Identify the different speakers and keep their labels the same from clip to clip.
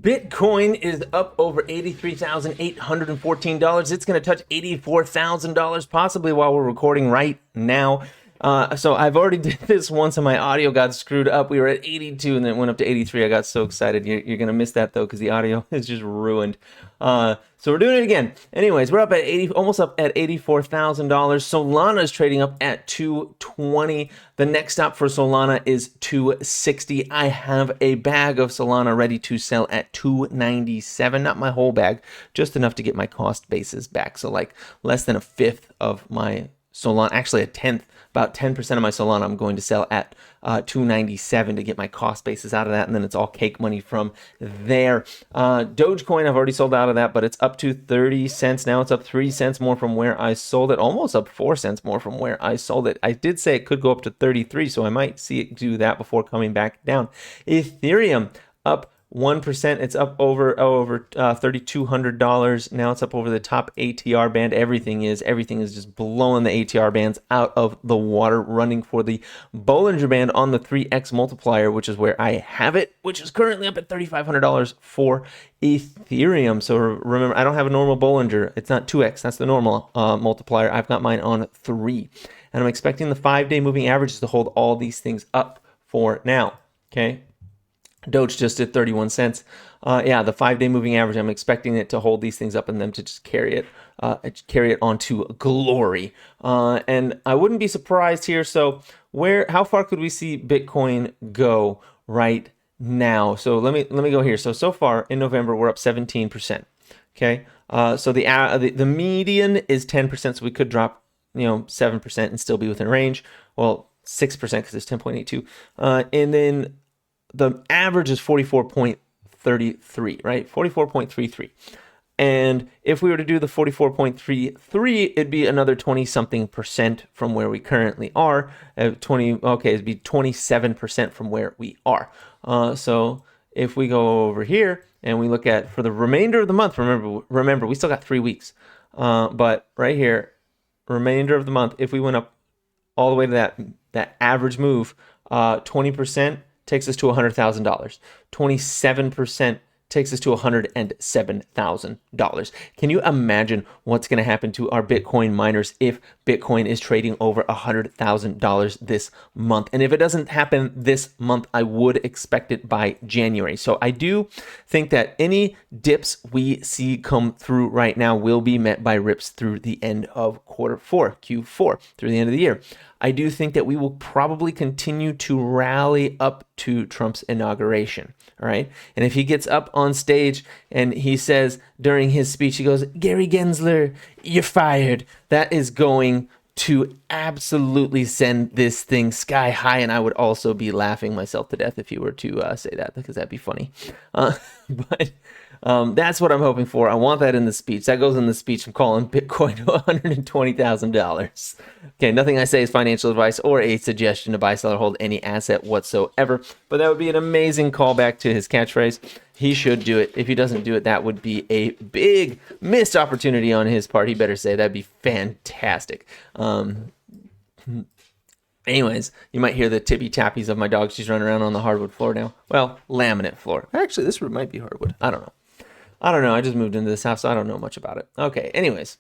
Speaker 1: Bitcoin is up over $83,814. It's going to touch $84,000 possibly while we're recording right now. So I've already did this once and my audio got screwed up. We were at 82 and then it went up to 83. I got so excited. You're going to miss that though because the audio is just ruined. So we're doing it again. Anyways, we're up at almost up at $84,000. Solana is trading up at 220. The next stop for Solana is 260. I have a bag of Solana ready to sell at 297. Not my whole bag, just enough to get my cost basis back. So like less than a fifth of my Solana, actually a tenth. About 10% of my Solana I'm going to sell at 297 to get my cost basis out of that, and then it's all cake money from there. Dogecoin, I've already sold out of that, but it's up to 30 cents now. It's up 3 cents more from where I sold it, almost up 4 cents more from where I sold it. I did say it could go up to 33, so I might see it do that before coming back down. Ethereum up 1%. It's up over $3,200. Now it's up over the top ATR band. Everything is just blowing the ATR bands out of the water, running for the Bollinger Band on the 3x multiplier, which is where I have it, which is currently up at $3,500 for Ethereum. So remember, I don't have a normal Bollinger. It's not 2x. That's the normal multiplier. I've got mine on 3. And I'm expecting the 5-day moving averages to hold all these things up for now. Okay. Doge just did 31 cents. Yeah, the 5-day moving average, I'm expecting it to hold these things up and them to just carry it onto glory. And I wouldn't be surprised here. So how far could we see Bitcoin go right now? So let me go here. So far in November, we're up 17%. Okay. So the median is 10%. So we could drop, 7% and still be within range. Well, 6% because it's 10.82. And then the average is 44.33, right? 44.33. And if we were to do the 44.33, it'd be another 20-something percent from where we currently are. It'd be 27% from where we are. So if we go over here and we look at for the remainder of the month, remember we still got 3 weeks. But right here, remainder of the month, if we went up all the way to that average move, 20%, takes us to $100,000. 27% takes us to $107,000. Can you imagine what's going to happen to our Bitcoin miners if Bitcoin is trading over $100,000 this month? And if it doesn't happen this month, I would expect it by January. So I do think that any dips we see come through right now will be met by rips through the end of Q4, through the end of the year. I do think that we will probably continue to rally up to Trump's inauguration, all right? And if he gets up on stage and he says during his speech, he goes, "Gary Gensler, you're fired," that is going to absolutely send this thing sky high. And I would also be laughing myself to death if he were to say that, because that'd be funny. But that's what I'm hoping for. I want that in the speech. That goes in the speech. I'm calling Bitcoin to $120,000. Okay, nothing I say is financial advice or a suggestion to buy, sell, or hold any asset whatsoever. But that would be an amazing callback to his catchphrase. He should do it. If he doesn't do it, that would be a big missed opportunity on his part. He better say that'd be fantastic. Anyways, you might hear the tippy tappies of my dog. She's running around on the hardwood floor now. Well, laminate floor. Actually, this room might be hardwood. I don't know. I just moved into this house, so I don't know much about it. Okay, anyways.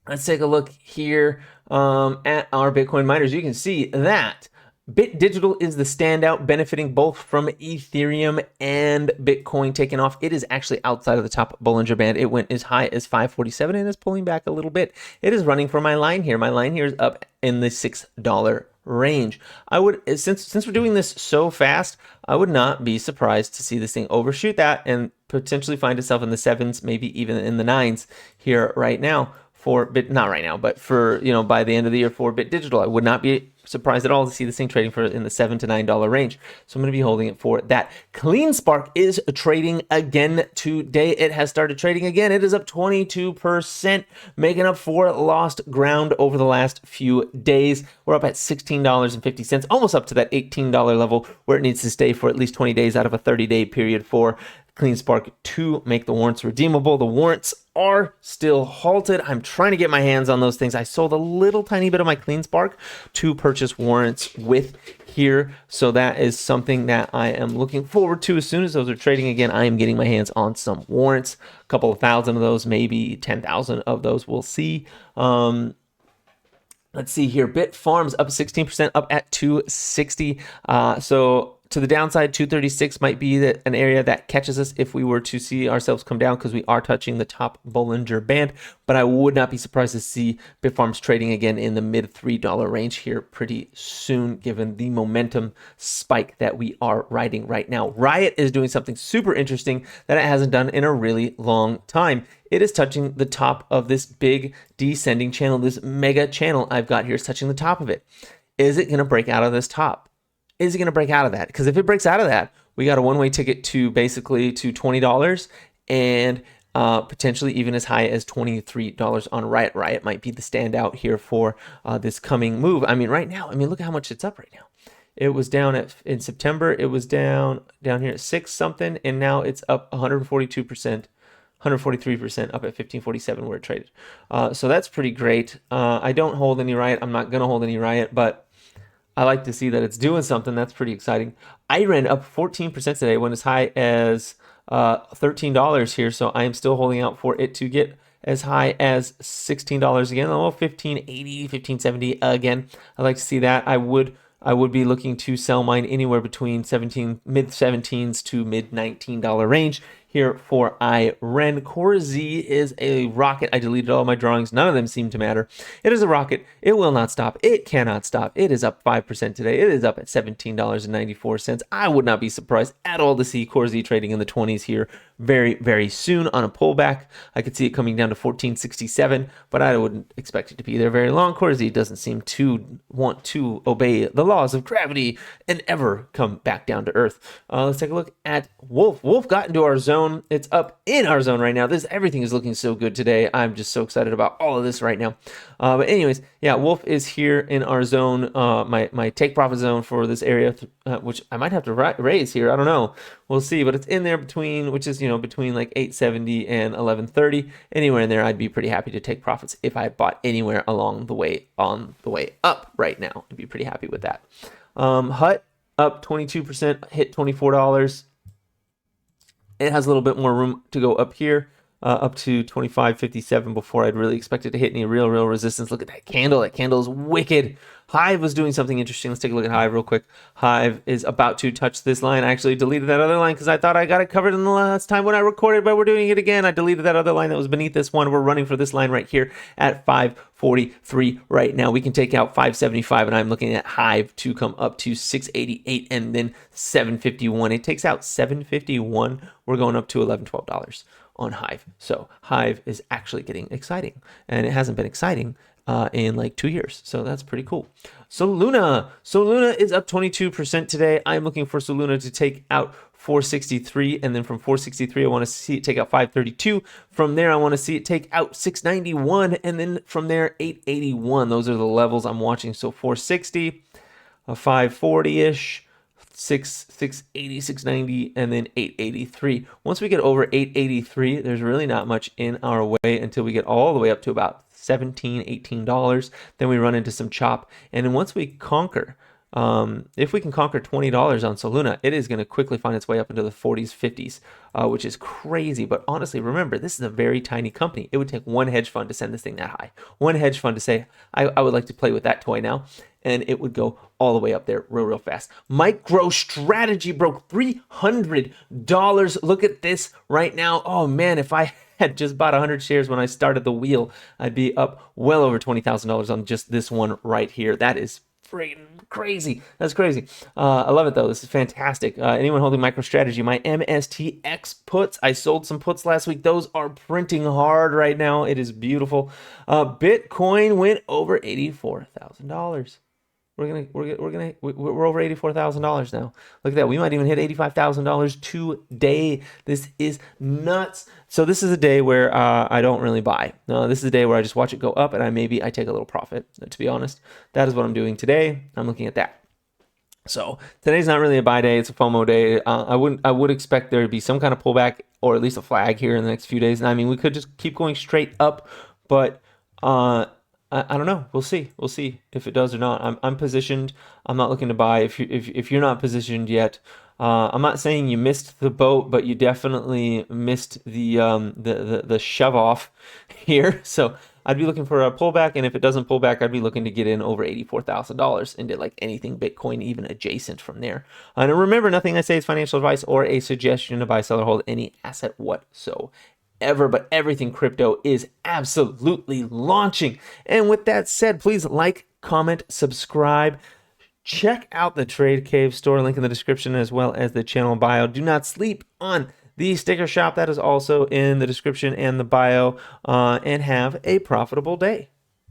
Speaker 1: Let's take a look here at our Bitcoin miners. You can see that Digital is the standout, benefiting both from Ethereum and Bitcoin taking off. It is actually outside of the top Bollinger Band. It went as high as 547 and is pulling back a little bit. It is running for my line here. My line here is up in the $6 range. I would, since we're doing this so fast, I would not be surprised to see this thing overshoot that and potentially find itself in the 7s, maybe even in the 9s here right now. Not right now, but for, by the end of the year for Digital. I would not be surprised at all to see this thing trading for in the $7 to $9 range. So I'm going to be holding it for that. CleanSpark is trading again today. It has started trading again. It is up 22%, making up for lost ground over the last few days. We're up at $16.50, almost up to that $18 level where it needs to stay for at least 20 days out of a 30-day period for CleanSpark to make the warrants redeemable. The warrants are still halted. I'm trying to get my hands on those things. I sold a little tiny bit of my CleanSpark to purchase warrants with here. So that is something that I am looking forward to. As soon as those are trading again, I am getting my hands on some warrants, a couple of thousand of those, maybe 10,000 of those. We'll see. Let's see here. Bit Farms up 16%, up at 260. So to the downside, 236 might be an area that catches us if we were to see ourselves come down, because we are touching the top Bollinger Band. But I would not be surprised to see Bit Farms trading again in the mid $3 range here pretty soon, given the momentum spike that we are riding right now. Riot is doing something super interesting that it hasn't done in a really long time. It is touching the top of this big descending channel. This mega channel I've got here is touching the top of it. Is it going to break out of this top? Is it going to break out of that? Because if it breaks out of that, we got a one-way ticket to basically to $20 and potentially even as high as $23 on Riot. Riot might be the standout here for this coming move. I mean, right now, look at how much it's up right now. It was down in September. It was down here at 6 something, and now it's up 142%. 143% up at 1547 where it traded. So that's pretty great. I don't hold any Riot. I'm not going to hold any Riot, but I like to see that it's doing something. That's pretty exciting. IREN up 14% today, went as high as $13 here. So I am still holding out for it to get as high as $16 again. Oh, 1580, 1570 again. I like to see that. I would be looking to sell mine anywhere between mid 17s to mid $19 range here for IREN. Core Z is a rocket. I deleted all my drawings. None of them seem to matter. It is a rocket. It will not stop. It cannot stop. It is up 5% today. It is up at $17.94. I would not be surprised at all to see Core Z trading in the 20s here very, very soon on a pullback. I could see it coming down to 1467, but I wouldn't expect it to be there very long. Core Z doesn't seem to want to obey the laws of gravity and ever come back down to earth. Let's take a look at Wolf. Wolf got into our zone. It's up in our zone right now. Everything is looking so good today. I'm just so excited about all of this right now. But anyways, yeah, Wolf is here in our zone, my take profit zone for this area, which I might have to raise here. I don't know. We'll see. But it's in there between, which is, between like 870 and 1130. Anywhere in there, I'd be pretty happy to take profits if I bought anywhere along the way on the way up right now. I'd be pretty happy with that. Hut up 22%, hit $24. It has a little bit more room to go up here, up to 25.57 before I'd really expect it to hit any real resistance. Look at that candle. That candle is wicked. Hive was doing something interesting. Let's take a look at Hive real quick. Hive is about to touch this line. I actually deleted that other line because I thought I got it covered in the last time when I recorded, but we're doing it again. I deleted that other line that was beneath this one. We're running for this line right here at 543 right now. We can take out 575, and I'm looking at Hive to come up to 688 and then 751. It takes out 751. We're going up to $11-12 on Hive. So Hive is actually getting exciting, and it hasn't been exciting in like 2 years. So that's pretty cool. Soluna is up 22% today. I'm looking for Soluna to take out 463, and then from 463 I want to see it take out 532. From there I want to see it take out 691, and then from there 881. Those are the levels I'm watching. So 460, 540-ish, 680, 690, and then 883. Once we get over 883, there's really not much in our way until we get all the way up to about $17, $18. Then we run into some chop, and then once we conquer, if we can conquer $20 on Soluna, it is going to quickly find its way up into the 40s, 50s, which is crazy. But honestly, remember, this is a very tiny company. It would take one hedge fund to send this thing that high. One hedge fund to say, I would like to play with that toy now, and it would go all the way up there real fast. MicroStrategy broke $300. Look at this right now. Oh man, if I had just bought 100 shares when I started the wheel, I'd be up well over $20,000 on just this one right here. That is freaking crazy. That's crazy. I love it though. This is fantastic. Anyone holding MicroStrategy, my MSTX puts, I sold some puts last week. Those are printing hard right now. It is beautiful. Bitcoin went over $84,000. We're over $84,000 now. Look at that. We might even hit $85,000 today. This is nuts. So this is a day where I don't really buy. This is a day where I just watch it go up, and I take a little profit. To be honest, that is what I'm doing today. I'm looking at that. So today's not really a buy day. It's a FOMO day. I would expect there to be some kind of pullback or at least a flag here in the next few days. And I mean, we could just keep going straight up, but I don't know. We'll see. We'll see if it does or not. I'm positioned. I'm not looking to buy. If you're not positioned yet, I'm not saying you missed the boat, but you definitely missed the shove off here. So I'd be looking for a pullback, and if it doesn't pull back, I'd be looking to get in over $84,000 into like anything Bitcoin, even adjacent from there. And remember, nothing I say is financial advice or a suggestion to buy, sell, or hold any asset whatsoever. But everything crypto is absolutely launching. And with that said, please like, comment, subscribe. Check out the Trade Cave store, link in the description, as well as the channel bio. Do not sleep on the sticker shop. That is also in the description and the bio. And have a profitable day.